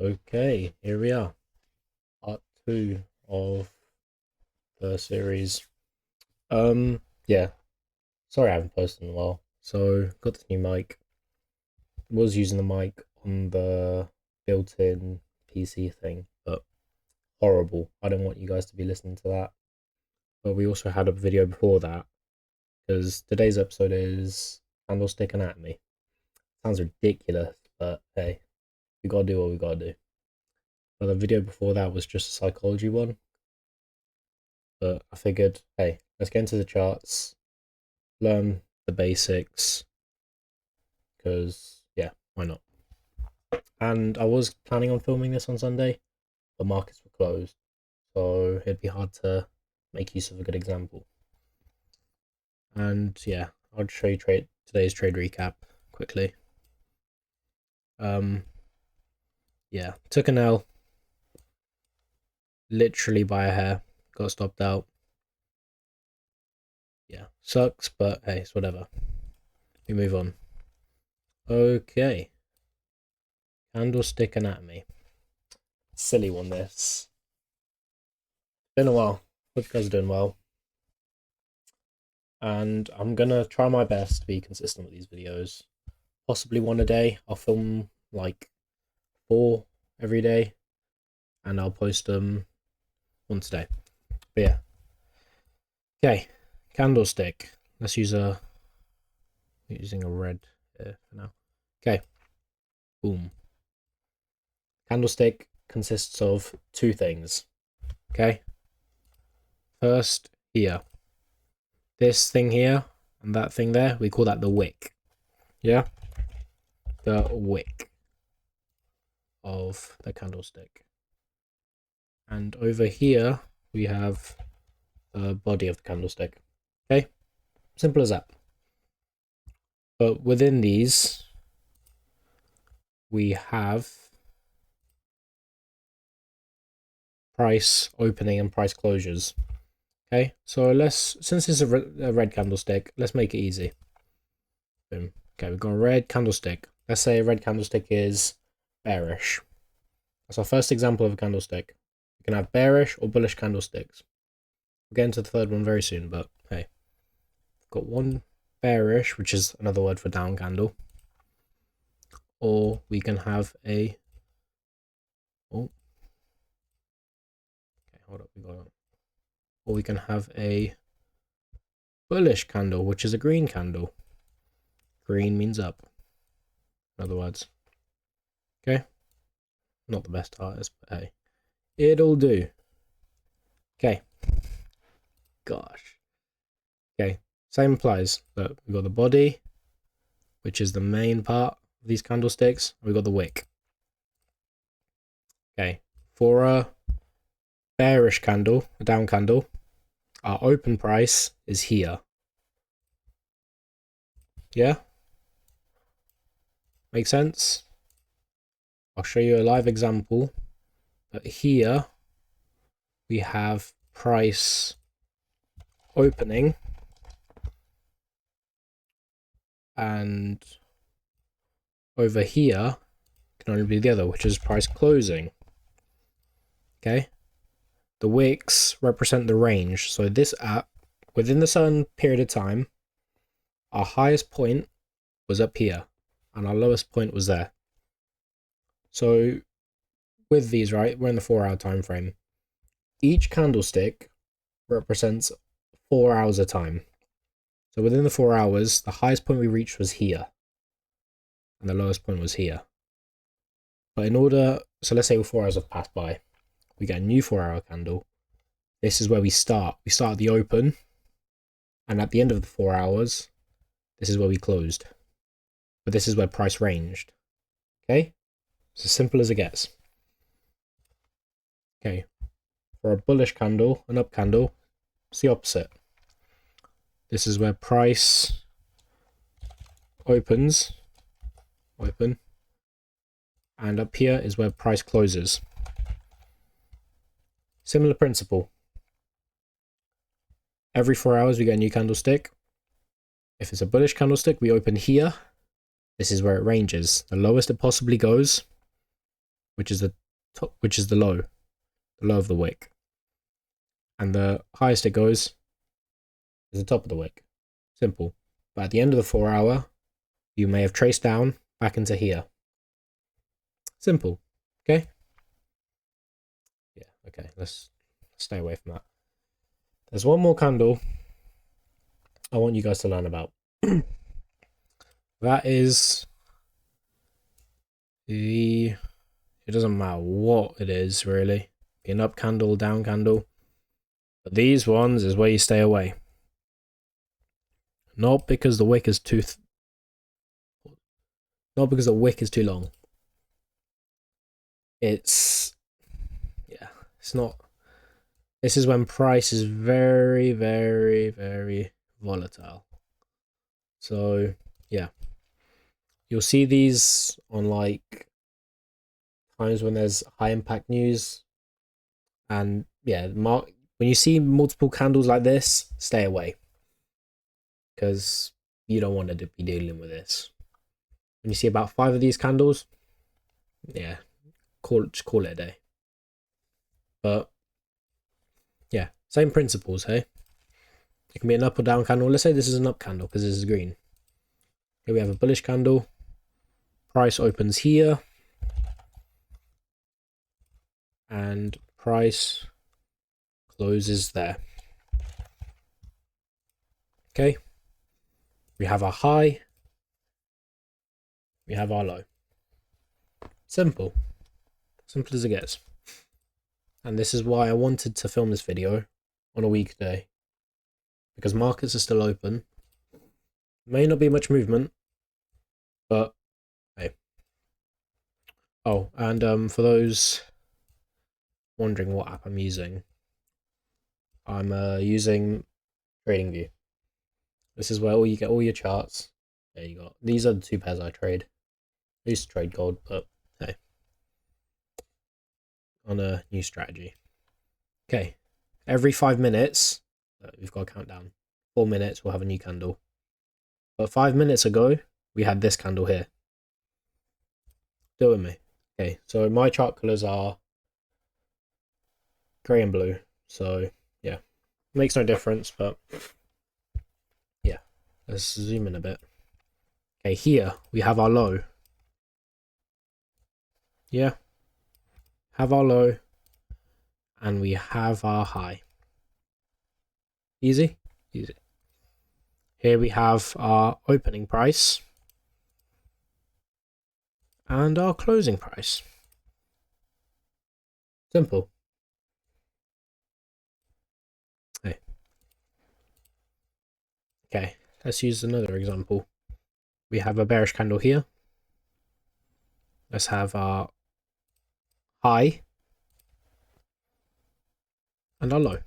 Okay, here we are. Part two of the series. Yeah. Sorry I haven't posted in a while. So got the new mic. Was using the mic on the built-in PC thing, but horrible. I don't want you guys to be listening to that. But we also had a video before that, because today's episode is Candlestick Anatomy. Sounds ridiculous, but hey, we gotta do what we gotta do. But the video before that was just a psychology one. But I figured, hey, let's get into the charts, learn the basics, because, yeah, why not? And I was planning on filming this on Sunday, but markets were closed, so it'd be hard to make use of a good example. And yeah, I'll show you today's trade recap quickly. Um, yeah, took an L, literally by a hair, got stopped out. Yeah, sucks, but hey, it's whatever. We move on. Okay, Candlestick Anatomy. Silly one, this. Been a while. Hope you guys are doing well. And I'm gonna try my best to be consistent with these videos. Possibly one a day. I'll film like 4 every day, and I'll post them once a day. But yeah. Okay, candlestick. Let's use using a red here for now. Okay. Boom. Candlestick consists of 2 things. Okay. First, here. This thing here and that thing there, we call that the wick. Yeah? The wick of the candlestick. And over here, we have the body of the candlestick. Okay? Simple as that. But within these, we have price opening and price closures. Okay? So since it's a red candlestick, let's make it easy. Boom. Okay, we've got a red candlestick. Let's say a red candlestick is bearish. That's our first example of a candlestick. We can have bearish or bullish candlesticks. We'll get into the third one very soon, but hey. We've got one bearish, which is another word for down candle. Or we can have a... Oh. Okay, hold up, we got on. Or we can have a bullish candle, which is a green candle. Green means up, in other words. Okay? Not the best artist, but hey. It'll do. Okay. Gosh. Okay. Same applies. Look, we've got the body, which is the main part of these candlesticks. We've got the wick. Okay. For a bearish candle, a down candle, our open price is here. Yeah? Make sense? I'll show you a live example. But here we have price opening and over here can only be the other, which is price closing. Okay? The wicks represent the range. So this within the certain period of time, our highest point was up here and our lowest point was there. So with these, right, we're in the 4-hour time frame. Each candlestick represents 4 hours of time. So within the 4 hours, the highest point we reached was here. And the lowest point was here. But so let's say 4 hours have passed by. We get a new 4-hour candle. This is where we start. We start at the open. And at the end of the 4 hours, this is where we closed. But this is where price ranged. Okay? It's as simple as it gets. Okay. For a bullish candle, an up candle, it's the opposite. This is where price open, and up here is where price closes. Similar principle. Every 4 hours we get a new candlestick. If it's a bullish candlestick, we open here. This is where it ranges. The lowest it possibly goes which is the top, which is the low of the wick, and the highest it goes is the top of the wick. Simple. But at the end of the 4 hour, you may have traced down back into here. Simple. Okay? Yeah, okay, let's stay away from that. There's one more candle I want you guys to learn about. That is it doesn't matter what it is, really. Be an up candle, down candle. But these ones is where you stay away. Not because the wick is not because the wick is too long. It's not. This is when price is very, very, very volatile. So yeah, you'll see these on like times when there's high impact news, and yeah, when you see multiple candles like this, stay away, because you don't want to be dealing with this. When you see about 5 of these candles, yeah, just call it a day. But yeah, same principles, hey? It can be an up or down candle. Let's say this is an up candle because this is green. Here we have a bullish candle. Price opens here. And price closes there. Okay. We have our high. We have our low. Simple. Simple as it gets. And this is why I wanted to film this video on a weekday. Because markets are still open. May not be much movement. But, hey. Oh, and for those wondering what app I'm using, I'm using TradingView. This is where you get all your charts. There you go. These are the 2 pairs I trade. I used to trade gold, but hey, on a new strategy. Okay, every 5 minutes, we've got a countdown. 4 minutes, we'll have a new candle. But 5 minutes ago, we had this candle here. Do it with me. Okay, so my chart colors are grey and blue. So yeah, makes no difference, but yeah, let's zoom in a bit. Okay, here we have our low. Yeah, have our low, and we have our high. Easy? Easy. Here we have our opening price and our closing price. Simple. Hey. Okay, let's use another example. We have a bearish candle here. Let's have our high and our low.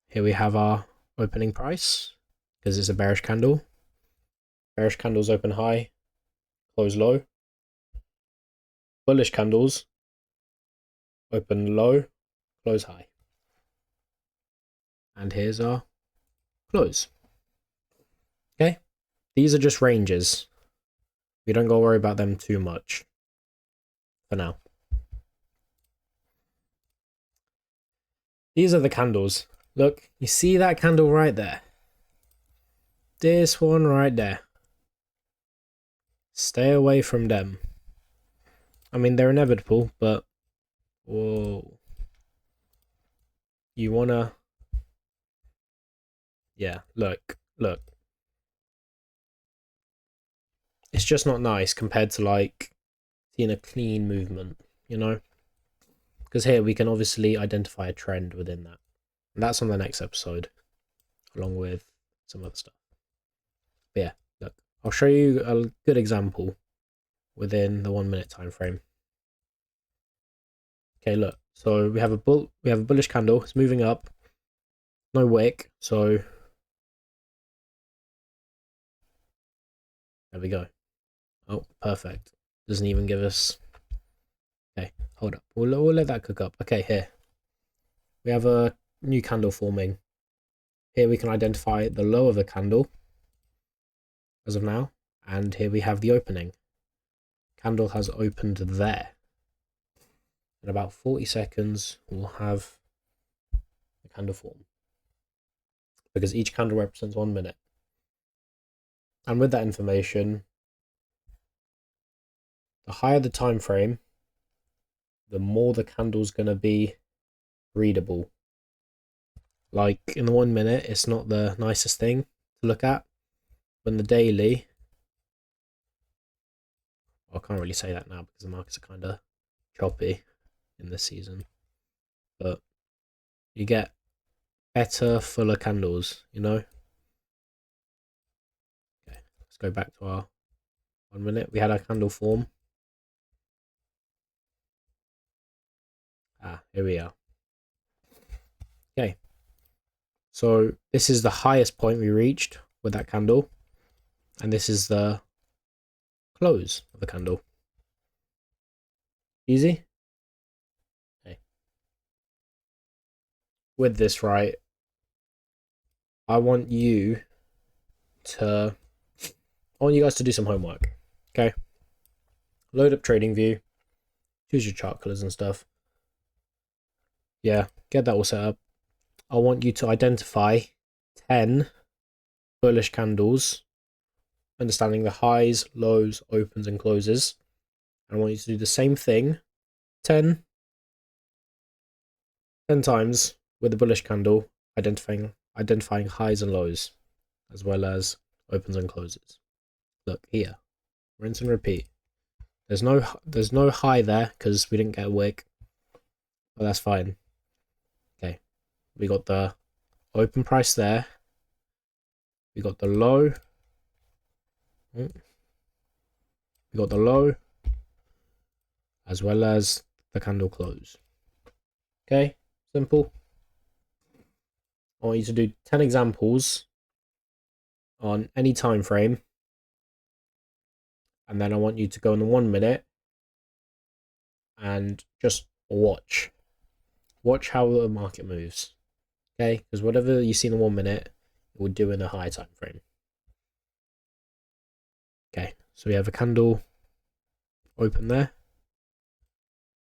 Here we have our opening price, because it's a bearish candle. Bearish candles open high, close low. Bullish candles open low, close high. And here's our close. Okay, these are just ranges. We don't go worry about them too much for now. These are the candles. Look, you see that candle right there? This one right there. Stay away from them. I mean, they're inevitable, but whoa. You wanna... Yeah, look. It's just not nice compared to, like, seeing a clean movement, you know? Because here we can obviously identify a trend within that. And that's on the next episode, along with some other stuff. But yeah, look, I'll show you a good example within the 1 minute time frame. Okay, look. So we have a bullish candle. It's moving up. No wick. So there we go. Oh, perfect. Doesn't even give us. Okay, hold up. We'll let that cook up. Okay, here we have a new candle forming. Here we can identify the low of the candle as of now, and here we have the opening candle has opened there. In about 40 seconds, we'll have the candle form, because each candle represents 1 minute. And with that information, the higher the time frame, the more the candle's going to be readable. Like in the 1 minute, it's not the nicest thing to look at. When the daily, I can't really say that now because the markets are kind of choppy in this season, but you get better, fuller candles, you know? Okay, let's go back to our 1 minute. We had our candle form. Here we are. Okay, so this is the highest point we reached with that candle, and this is the close of the candle. Easy? Okay. With this, right, I want you guys to do some homework. Okay. Load up TradingView, choose your chart colors and stuff. Yeah, get that all set up. I want you to identify 10 bullish candles, understanding the highs, lows, opens, and closes. I want you to do the same thing 10 times with the bullish candle, identifying highs and lows, as well as opens and closes. Look here, rinse and repeat. There's no high there because we didn't get a wick, but that's fine. Okay, we got the open price there. We got the low. We got the low, as well as the candle close. Okay, simple. I want you to do 10 examples on any time frame, and then I want you to go in the 1 minute and just watch how the market moves. Okay, because whatever you see in the 1 minute, it will do in a high time frame. Okay, so we have a candle open there.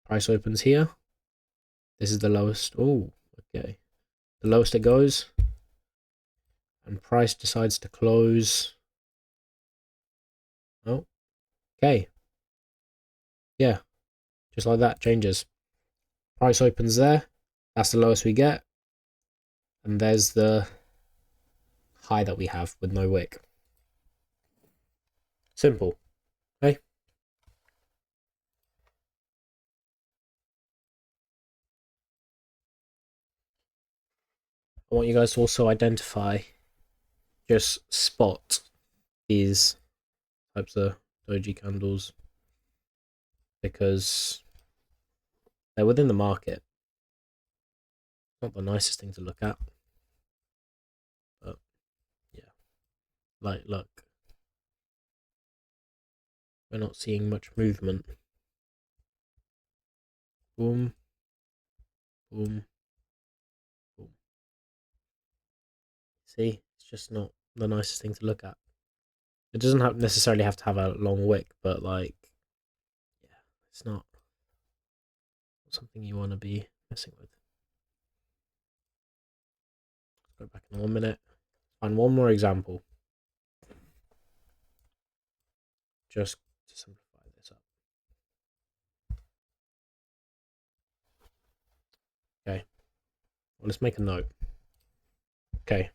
Price opens here. This is the lowest. Oh, okay. The lowest it goes. And price decides to close. Oh, okay. Yeah, just like that, changes. Price opens there. That's the lowest we get. And there's the high that we have with no wick. Simple. Okay. I want you guys to also identify, just spot these types of doji candles, because they're within the market. Not the nicest thing to look at, but yeah. Like, look, we're not seeing much movement. Boom, boom, boom. See, it's just not the nicest thing to look at. It doesn't necessarily have to have a long wick, but like, yeah, it's not something you want to be messing with. Go back in 1 minute. Find one more example, just to simplify this up. Okay, well, let's make a note. Okay,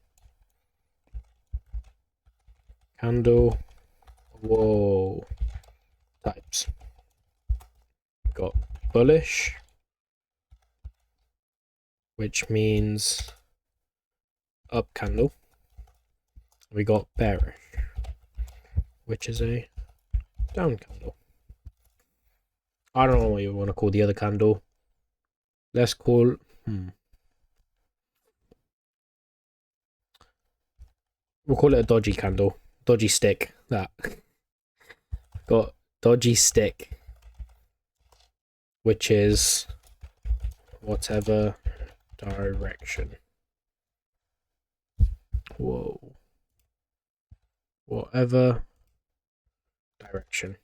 candle, whoa, types. Got bullish, which means up candle. We got bearish, which is a down candle. I don't know what you want to call the other candle. Let's call we'll call it a dodgy candle. Dodgy stick. That got dodgy stick, which is whatever direction. Whoa. Whatever direction.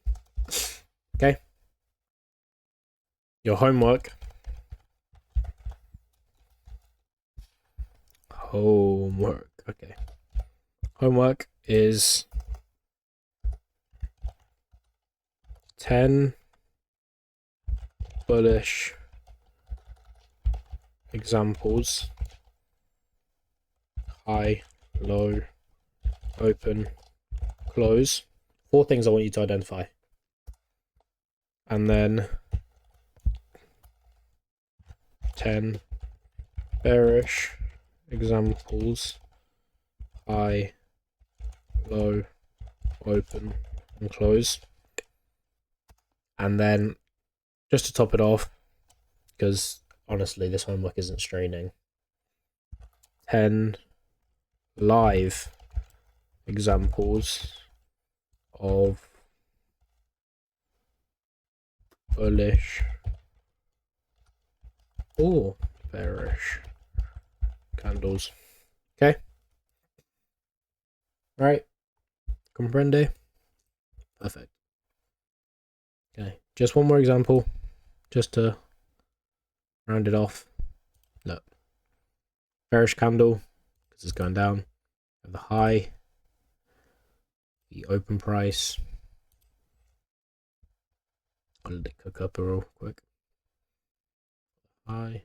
Your homework okay. Homework is 10 bullish examples, high, low, open, close. 4 things I want you to identify. And then 10 bearish examples, high, low, open, and close. And then, just to top it off, because honestly this homework isn't straining, 10 live examples of bullish or bearish candles. Okay? Right? Comprende? Perfect. Okay, just one more example, just to round it off. Look, bearish candle, because it's going down. The high, the open price. I'll let it cook up real quick. High,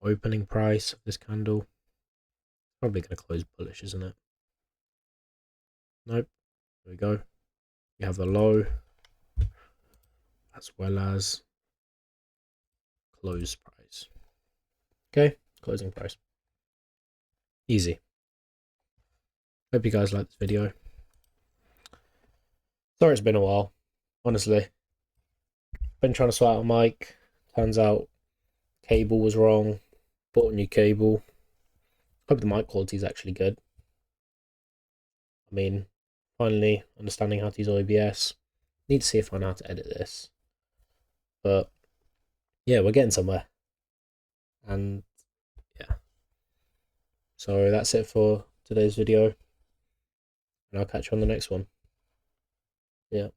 opening price of this candle. Probably going to close bullish, isn't it? Nope. There we go. You have the low, as well as close price. Okay, closing price. Easy. Hope you guys liked this video. Sorry it's been a while, honestly. Been trying to sort out a mic. Turns out cable was wrong. Bought a new cable. Hope the mic quality is actually good. I mean, finally understanding how to use OBS. Need to see if I know how to edit this. But yeah, we're getting somewhere. And yeah. So that's it for today's video. And I'll catch you on the next one. Yeah.